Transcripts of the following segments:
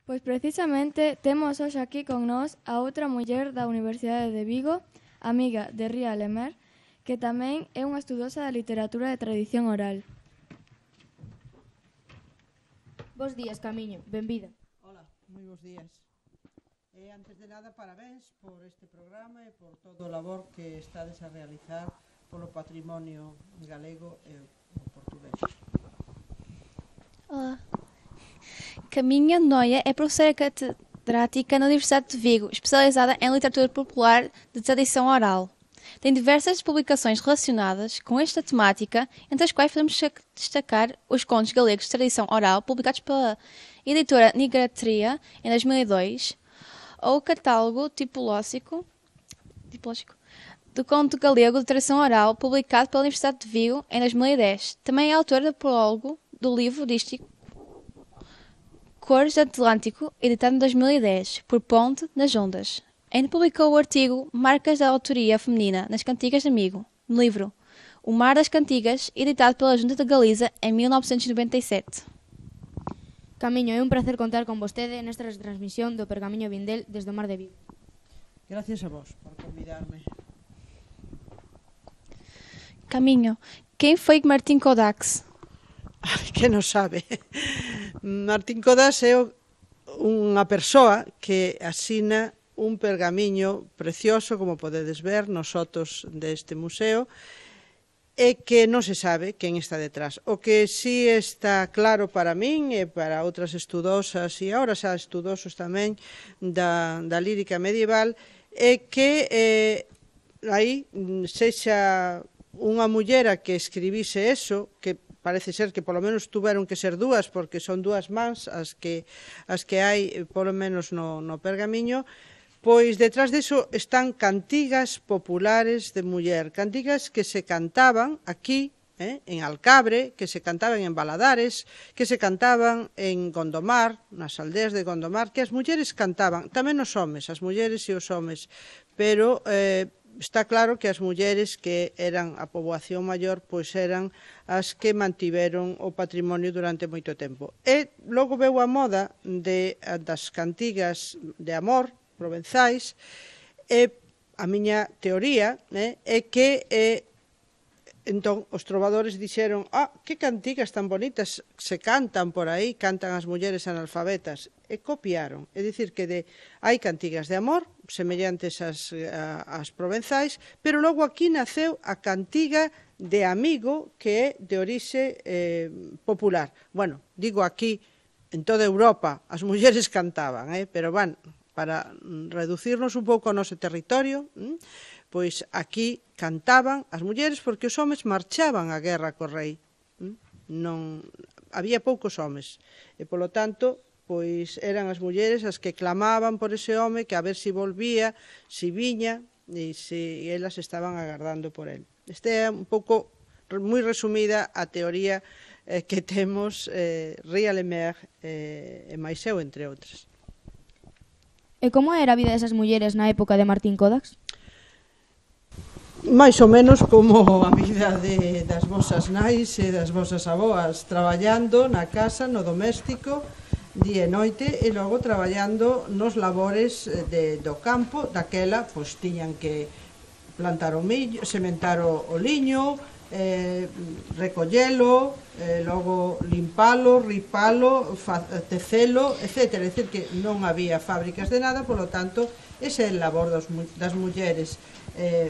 Pois precisamente temos hoxe aquí con nós a outra muller da Universidade de Vigo, amiga de Ría Lemer, que tamén é unha estudosa da literatura de tradición oral. Bos días, Camiño, benvida. Hola, moi bons días. Antes de nada, parabéns por este programa e por todo o labor que estades a realizar polo patrimonio galego e o portugués. Olá. Camiño Noia é professora catedrática na Universidade de Vigo, especializada em literatura popular de tradição oral. Tem diversas publicações relacionadas com esta temática, entre as quais podemos destacar os contos galegos de tradição oral, publicados pela editora Nigrataria em 2002, ou o catálogo tipológico do conto galego de tradição oral, publicado pela Universidade de Vigo em 2010. Também é autora do prólogo do livro dístico Cores do Atlântico, editado em 2010, por Ponte nas Ondas. Ainda publicou o artigo Marcas da Autoria Feminina nas Cantigas de Amigo, no livro O Mar das Cantigas, editado pela Junta de Galiza em 1997. Camiño, é un placer contar con vostede nesta retransmisión do Pergamiño Vindel desde o Mar de Vigo. Gracias a vos por convidarme. Camiño, quem foi Martín Codax? Que non sabe. Martín Codax é unha persoa que asina un pergamiño precioso, como podedes ver nos fotos deste museo, e que non se sabe quen está detrás. O que sí está claro para min e para outras estudosas e agora xa estudosos tamén da lírica medieval é que aí sexa unha mullera que escribise eso, que parece ser que polo menos tuveron que ser dúas, porque son dúas mans as que hai polo menos no pergamiño, pois detrás deso están cantigas populares de muller, cantigas que se cantaban aquí, en Alcabre, que se cantaban en Baladares, que se cantaban en Gondomar, nas aldeas de Gondomar, que as mulleres cantaban, tamén os homes, as mulleres e os homes, pero está claro que as mulleres que eran a poboación maior pois eran as que mantiveron o patrimonio durante moito tempo. E logo veu a moda das cantigas de amor provenzais e a miña teoría é que entón os trovadores dixeron que cantigas tan bonitas se cantan por aí, cantan as mulleres analfabetas, e copiaron. É dicir que hai cantigas de amor semellantes ás provenzais, pero logo aquí naceu a cantiga de amigo que é de orixe popular. Bueno, digo aquí, en toda Europa as mulleres cantaban, pero para reducirnos un pouco ao noso territorio, pois aquí cantaban as mulleres porque os homes marchaban á guerra co rei. Non había poucos homes e, polo tanto, pois eran as mulleres as que clamaban por ese home, que a ver si volvía, si viña e se elas estaban agardando por el. Este é un pouco, moi resumida, a teoría que temos Ría Lemer e máis eu, entre outras. E como era a vida desas mulleres na época de Martín Codax? Mais ou menos como a vida das vosas nais e das vosas aboas, traballando na casa, no doméstico, día e noite, e logo traballando nos labores do campo. Daquela, pois, tiñan que plantar o millo, sementar o liño, recollelo, logo limpalo, ripalo, tecelo, etc. É dicir, que non había fábricas de nada, polo tanto, ese é o labor das mulleres.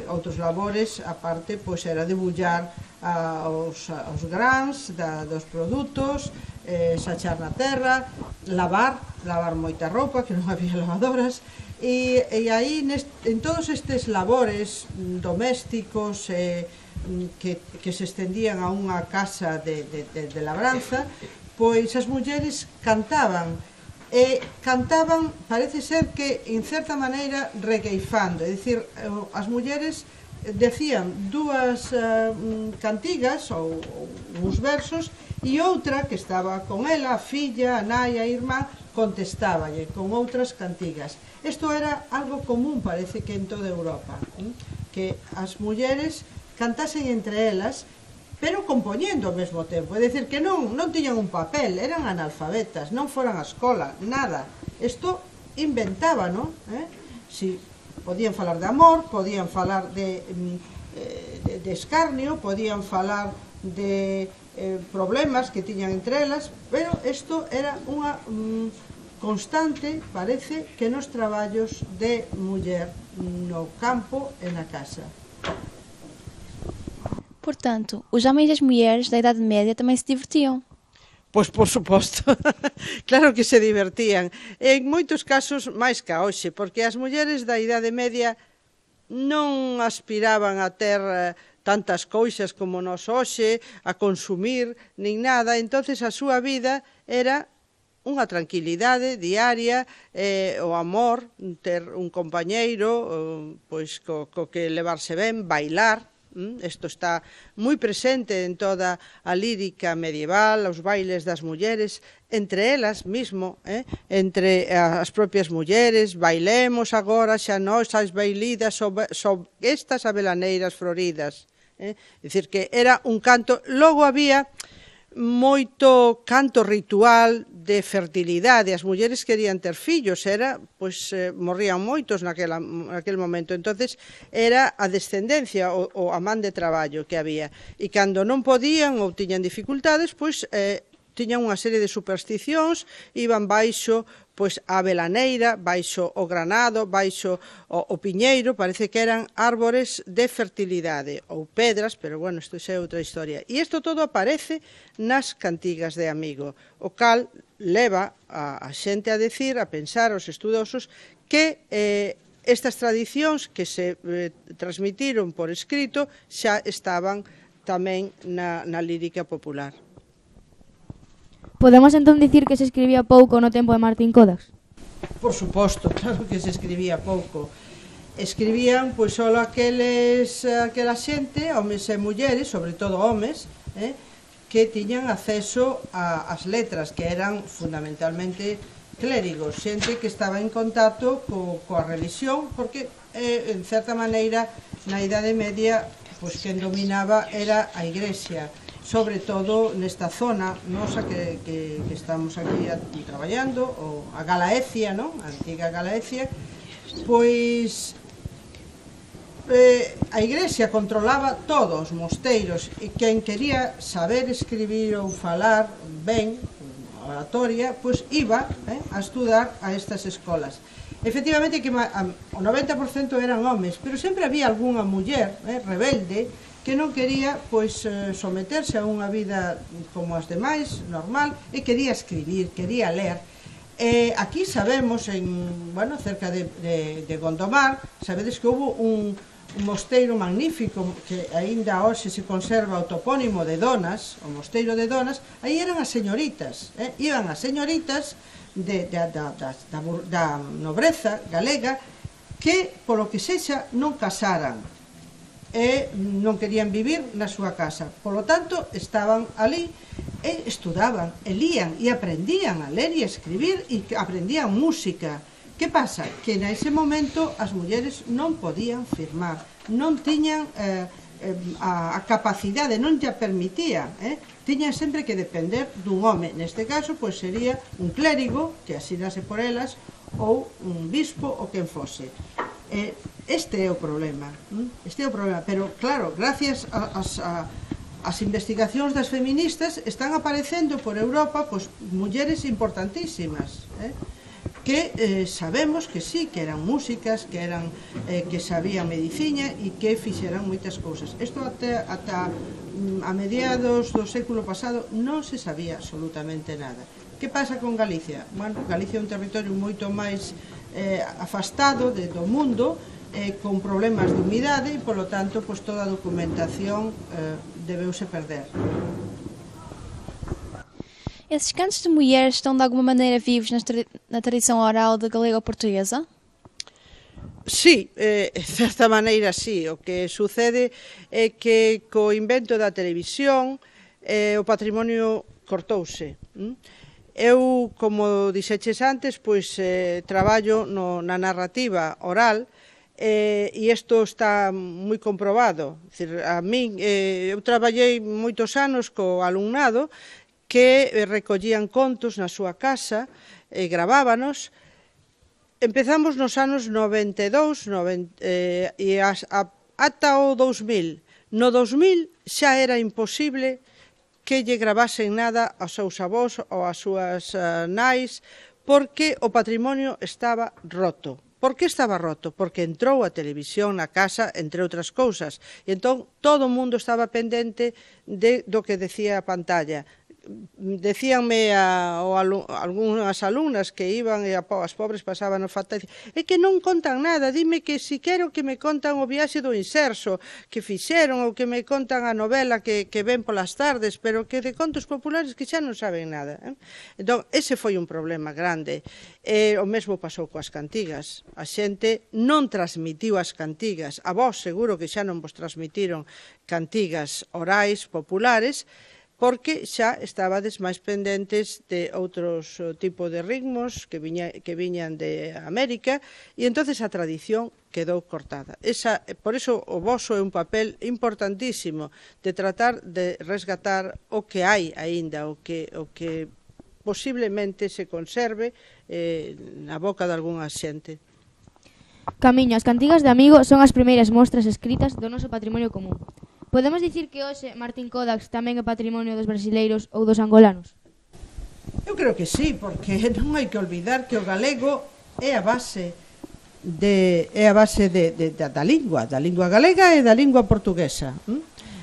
Outros labores, aparte, pois era debullar os grans dos produtos, sachar na terra, lavar moita roupa, que non había lavadoras, e aí en todos estes labores domésticos que se estendían a unha casa de labranza, pois as mulleres cantaban, e cantaban, parece ser que en certa maneira regueifando, é dicir, as mulleres decían dúas cantigas ou uns versos, e outra que estaba con ela, a filla, a nai, a irmá, contestáballe con outras cantigas. Isto era algo común, parece que en toda Europa, que as mulleres cantasen entre elas pero compoñendo ao mesmo tempo. É dicir, que non tiñan un papel, eran analfabetas, non foran a escola, nada. Isto inventaba, non? Si podían falar de amor, podían falar de escarnio, podían falar de problemas que tiñan entre elas, pero isto era unha constante, parece, que nos traballos de muller no campo e na casa. Portanto, os homens e as mulheres da Idade Média também se divertiam. Pois, por suposto, claro que se divertían. En moitos casos máis ca hoxe, porque as mulleres da Idade Media non aspiraban a ter tantas cousas como nós hoxe, a consumir, nin nada. Entonces a súa vida era unha tranquilidade diaria, o amor, ter un compañeiro, pois co que levarse ben, bailar. Isto está moi presente en toda a lírica medieval, os bailes das mulleres, entre elas mesmo, entre as propias mulleres, bailemos agora xa nós as bailidas sob estas abelaneiras floridas. É dicir, que era un canto, logo había moito canto ritual de fertilidade, as mulleres querían ter fillos, era, pois, morrían moitos naquel momento, entonces era a descendencia, o a man de traballo que había, e cando non podían ou tiñan dificultades, pois, tiñan unha serie de supersticións, iban baixo pois a avelaneira, baixo o granado, baixo o piñeiro, parece que eran árbores de fertilidade, ou pedras, pero bueno, isto é outra historia. E isto todo aparece nas cantigas de Amigo, o cal leva a xente a decir, a pensar, aos estudosos, que estas tradicións que se transmitiron por escrito xa estaban tamén na lírica popular. Podemos entón dicir que se escribía pouco no tempo de Martín Codax? Por suposto, claro que se escribía pouco. Escribían, pois, só aquela xente, homes e mulleres, sobre todo homes, que tiñan acceso ás letras, que eran fundamentalmente clérigos, xente que estaba en contacto coa religión, porque, en certa maneira, na Idade Media, pois, quen dominaba era a Igrexa, sobre todo nesta zona nosa que estamos aquí traballando, a Galaecia, non? A antiga Galaecia, pois a Igrexa controlaba todos os mosteiros, e quen quería saber escribir ou falar ben, a oratoria, pois iba a estudar a estas escolas. Efectivamente que o 90% eran homes, pero sempre había algunha muller rebelde que non quería, pois, someterse a unha vida como as demais, normal, e quería escribir, quería ler. Aquí sabemos, cerca de Gondomar, sabedes que houve un mosteiro magnífico, que aínda hoxe se conserva o topónimo de Donas, o mosteiro de Donas, aí eran as señoritas, iban as señoritas da nobreza galega, que, polo que sexa, non casaran, e non querían vivir na súa casa. Polo tanto, estaban ali e estudaban, e lían, e aprendían a ler e a escribir, e aprendían música. Que pasa? Que nese momento as mulleres non podían firmar, non tiñan a capacidade, non lle permitía, tiñan sempre que depender dun home. Neste caso, pois sería un clérigo que asinase por elas, ou un bispo, ou quen fose. Este é o problema, pero claro, gracias ás investigacións das feministas están aparecendo por Europa, pois, mulleres importantísimas, que sabemos que sí, que eran músicas, que sabían medicina e que fixeran moitas cousas. Isto ata a mediados do século pasado non se sabía absolutamente nada. Que pasa con Galicia? Bueno, Galicia é un territorio moito máis afastado do mundo, con problemas de humidade, e polo tanto, pois, toda a documentación debeuse perder. Esses cantos de mulheres estão de alguma maneira vivos na tradição oral da galega-portuguesa? Sí, de certa maneira sí. O que sucede é que co invento da televisión o patrimonio cortouse. Eu, como dixeches antes, pois traballo na narrativa oral, e isto está moi comprobado. A min, eu traballei moitos anos co alumnado que recollían contos na súa casa e gravábanos. Empezamos nos anos 92 e ata o 2000. No 2000 xa era imposible que lle gravasen nada aos seus avós ou ás súas nais, porque o patrimonio estaba roto. Por que estaba roto? Porque entrou a televisión na casa, entre outras cousas, e entón todo o mundo estaba pendente do que decía a pantalla. Decíanme algunhas alumnas que iban e as pobres pasaban o fatal, é que non contan nada, dime que si quero que me contan o viaxe do Inserso que fixeron, ou que me contan a novela que ven polas tardes, pero que de contos populares que xa non saben nada. Entón, ese foi un problema grande. O mesmo pasou coas cantigas. A xente non transmitiu as cantigas. A vos seguro que xa non vos transmitiron cantigas orais populares, porque xa estabades máis pendentes de outros tipo de ritmos que viñan de América, e entonces a tradición quedou cortada. Por iso o voso é un papel importantísimo de tratar de resgatar o que hai aínda, o que posiblemente se conserve na boca de algunha xente. Camiño, as cantigas de Amigo son as primeiras mostras escritas do noso patrimonio común. Podemos dicir que hoxe Martín Codax tamén é patrimonio dos brasileiros ou dos angolanos? Eu creo que sí, porque non hai que olvidar que o galego é a base da lingua galega e da lingua portuguesa.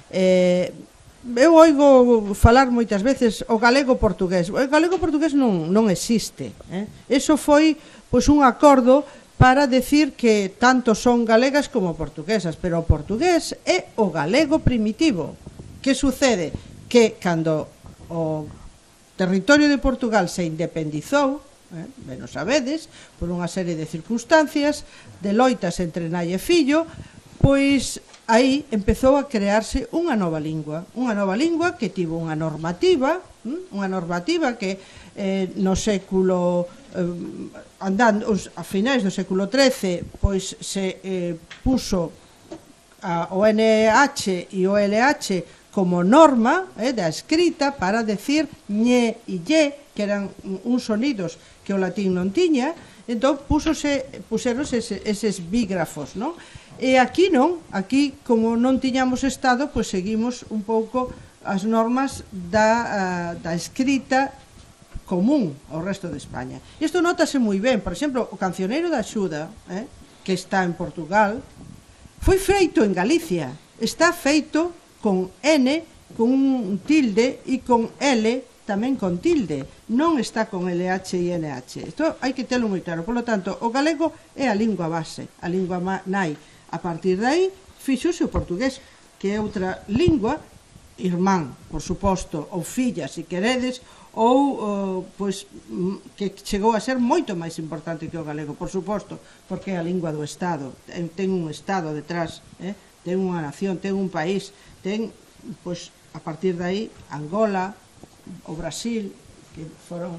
Eu oigo falar moitas veces o galego portugués. O galego portugués non existe. Eso foi un acordo para decir que tanto son galegas como portuguesas, pero o portugués é o galego primitivo. Que sucede? Que cando o territorio de Portugal se independizou, ben o sabedes, por unha serie de circunstancias, de loitas entre nai e fillo, pois aí empezou a crearse unha nova lingua que tivo unha normativa que no século andando a finais do século XIII pois se puso o NH e o LH como norma da escrita para decir ñe e lle, que eran uns sonidos que o latín non tiña. Entón puxeronse eses bígrafos, non? E aquí non, aquí como non tiñamos estado, pois seguimos un pouco as normas da escrita común ao resto de España. Isto notase moi ben, por exemplo, o Cancioneiro da Axuda, que está en Portugal, foi feito en Galicia, está feito con N, con un tilde e con L tamén con tilde, non está con LH e NH. Isto hai que telo moi claro. Por lo tanto, o galego é a lingua base, a lingua nai. A partir de aí, fixose o portugués, que é outra lingua, irmán, por suposto, ou filla, se queredes, ou que chegou a ser moito máis importante que o galego, por suposto, porque é a lingua do Estado, ten un Estado detrás, ten unha nación, ten un país, ten, pois, a partir de aí, Angola, o Brasil, que foron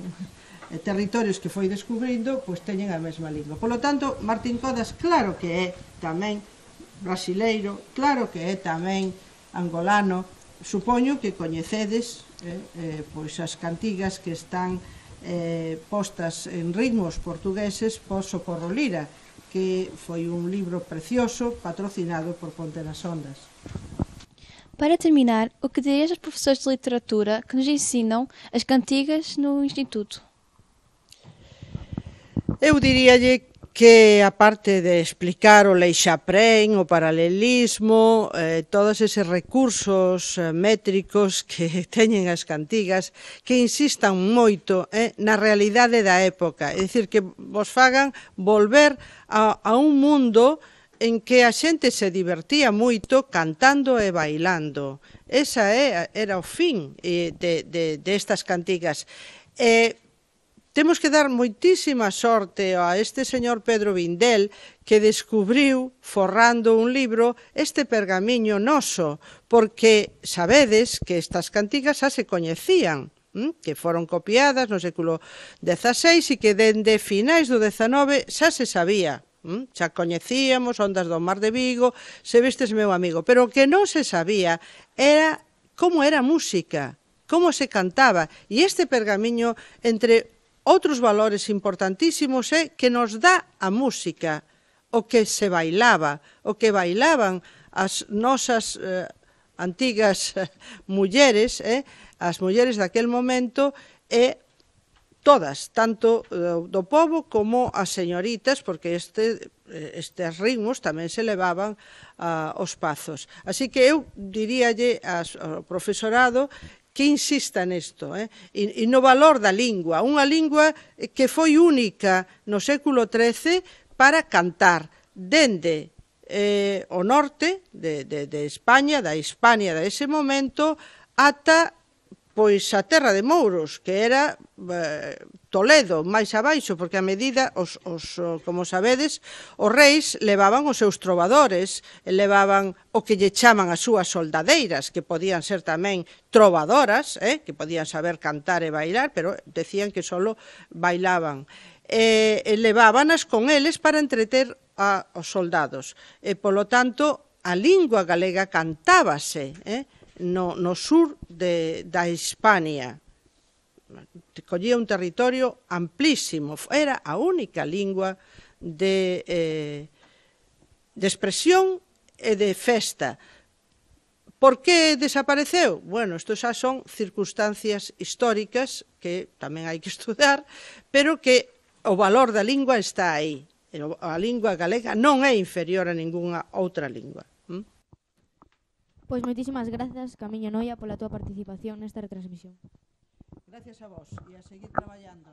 territorios que foi descubrindo, pois teñen a mesma lingua. Por lo tanto, Martín Codax, claro que é tamén brasileiro, claro que é tamén angolano. Supoño que coñecedes pois as cantigas que están postas en ritmos portugueses por Socorro Lira, que foi un libro precioso patrocinado por Ponte nas Ondas. Para terminar, o que dirias aos professores de literatura que nos ensinam as cantigas no Instituto? Eu diríalle que, aparte de explicar o leixaprén, o paralelismo, todos eses recursos métricos que teñen as cantigas, que insistan moito na realidade da época, é dicir, que vos fagan volver a un mundo en que a xente se divertía moito cantando e bailando. Esa era o fin destas cantigas. Temos que dar moitísima sorte a este señor Pedro Vindel, que descubriu, forrando un libro, este pergamiño noso, porque sabedes que estas cantigas xa se coñecían, que foron copiadas no século XVI e que dende finais do XIX xa se sabía Xa coñecíamos Ondas do Mar de Vigo, Se vistes meu amigo, pero o que non se sabía era como era a música, como se cantaba, e este pergamiño, entre outros valores importantísimos, é que nos dá a música, o que se bailaba, o que bailaban as nosas antigas mulleres, as mulleres daquel momento, e todas, tanto do pobo como as señoritas, porque estes ritmos tamén se levaban aos pazos. Así que eu diríalle ao profesorado que insista nesto, e no valor da lingua, unha lingua que foi única no século XIII para cantar dende o norte de España, da Hispania dese momento, ata pois a terra de Mouros, que era Toledo, máis abaixo, porque a medida, como sabedes, os reis levaban os seus trovadores, levaban o que lle chaman as súas soldadeiras, que podían ser tamén trovadoras, que podían saber cantar e bailar, pero decían que solo bailaban. Levábanas con eles para entreter aos soldados. E, polo tanto, a lingua galega cantábase, no sur da Hispania. Collía un territorio amplísimo, era a única lingua de expresión e de festa. Por que desapareceu? Bueno, isto xa son circunstancias históricas que tamén hai que estudar, pero que o valor da lingua está aí. A lingua galega non é inferior a ningunha outra lingua. Pois moitísimas grazas, Camiño Noia, pola túa participación nesta retransmisión. Gracias a vos e a seguir traballando.